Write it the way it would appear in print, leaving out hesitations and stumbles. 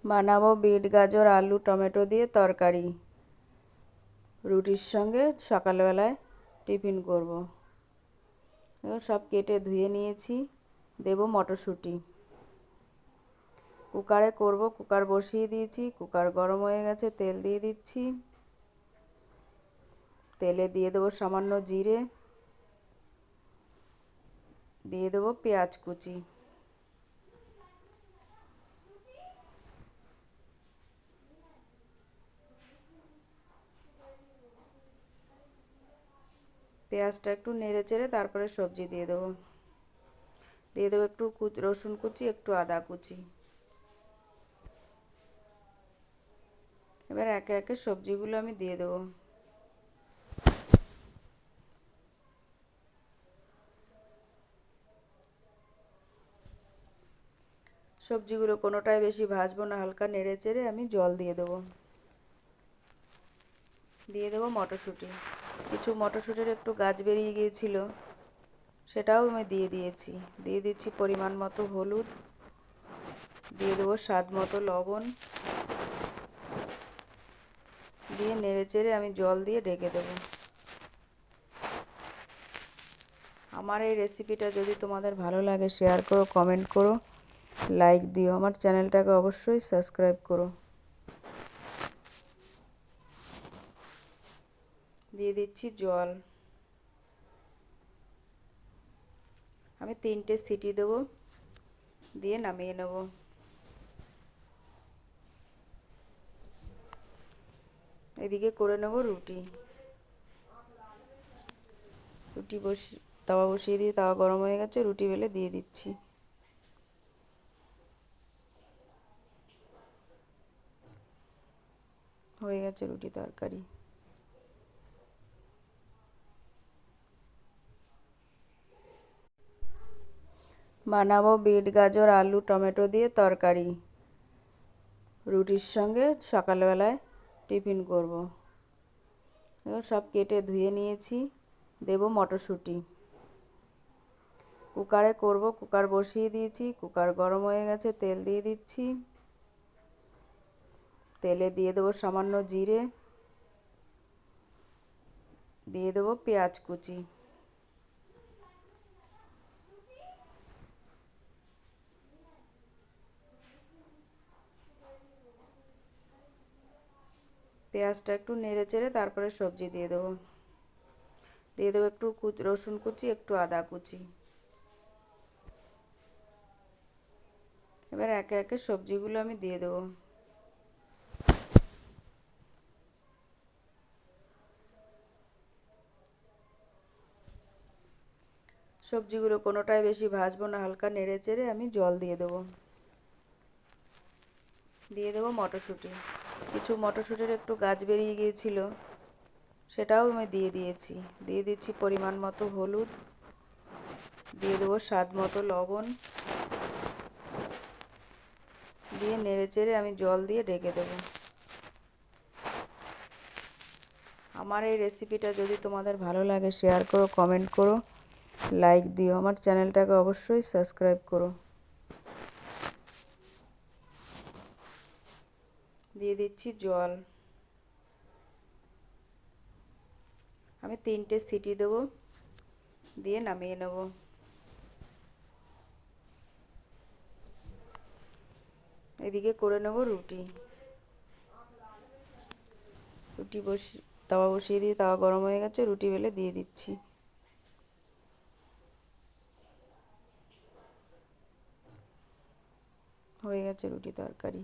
বানাবো বিট গাজর আলু টমেটো দিয়ে তরকারি। রুটির সঙ্গে সকালবেলায় টিফিন করব। সব কেটে ধুয়ে নিয়েছি। দেব মটরশুঁটি। কুকারে করব, কুকার বসিয়ে দিয়েছি। কুকার গরম হয়ে গেছে, তেল দিয়ে দিচ্ছি। তেলে দিয়ে দেবো সামান্য জিরে, দিয়ে দেবো পেঁয়াজ কুচি। পেঁয়াজটা একটু নেড়ে চেড়ে তারপরে সবজি দিয়ে দেবো। দিয়ে দেবো একটু রসুন কুচি, একটু আদা কুচি। এবার একে একে সবজিগুলো আমি দিয়ে দেবো। সবজিগুলো কোনোটাই বেশি ভাজবো না, হালকা নেড়ে চেড়ে আমি জল দিয়ে দেবো। দিয়ে দেবো মটরশুঁটি। কিছু মটরশুঁটির একটু গাছ বেরিয়ে গিয়েছিল, সেটাও আমি দিয়ে দিয়েছি। দিয়ে দিচ্ছি পরিমাণ মতো হলুদ, দিয়ে দেবো স্বাদ মতো লবণ, দিয়ে নেড়ে চেড়ে আমি জল দিয়ে ঢেকে দেবো। আমার এই রেসিপিটা যদি তোমাদের ভালো লাগে শেয়ার করো, কমেন্ট করো, লাইক দিও। আমার চ্যানেলটাকে অবশ্যই সাবস্ক্রাইব করো। দিয়ে দিচ্ছি জল। আমি 3টে সিটি দেবো, দিয়ে নামিয়ে নেব। এদিকে করে নেব রুটি। তাওয়া বসিয়ে দিয়ে তাওয়া গরম হয়ে গেছে, রুটি বেলে দিয়ে দিচ্ছি। হয়ে গেছে রুটি তরকারি। বানাবো বিট গাজর আলু টমেটো দিয়ে তরকারি। রুটির সঙ্গে সকালবেলায় টিফিন করব। সব কেটে ধুয়ে নিয়েছি। দেব মটরশুঁটি। কুকারে করব, কুকার বসিয়ে দিয়েছি। কুকার গরম হয়ে গেছে, তেল দিয়ে দিচ্ছি। তেলে দিয়ে দেবো সামান্য জিরে, দিয়ে দেবো পেঁয়াজ কুচি। পেঁয়াজটা একটু নেড়ে চেড়ে তারপরে সবজি দিয়ে দেবো। দিয়ে দেবো একটু রসুন কুচি, একটু আদা কুচি। এবার একে একে সবজিগুলো আমি দিয়ে দেবো। সবজিগুলো কোনোটাই বেশি ভাজবো না, হালকা নেড়ে চেড়ে আমি জল দিয়ে দেবো। দিয়ে দেবো মটরশুঁটি। কিছু মটরশুঁটির একটু গাছ বেরিয়ে গিয়েছিল, সেটাও আমি দিয়ে দিয়েছি। দিয়ে দিচ্ছি পরিমাণ মতো হলুদ, দিয়ে দেবো স্বাদ মতো লবণ, দিয়ে নেড়ে চেড়ে আমি জল দিয়ে ঢেকে দেবো। আমার এই রেসিপিটা যদি তোমাদের ভালো লাগে শেয়ার করো, কমেন্ট করো, লাইক দিও। আমার চ্যানেলটাকে অবশ্যই সাবস্ক্রাইব করো। দিয়ে দিচ্ছি জল। আমি 3টে সিটি দেবো, দিয়ে নামিয়ে নেব। এদিকে করে নেব রুটি। তাওয়া বসিয়ে দিয়ে তাওয়া গরম হয়ে গেছে, রুটি বেলে দিয়ে দিচ্ছি। হয়ে গেছে রুটি তরকারি।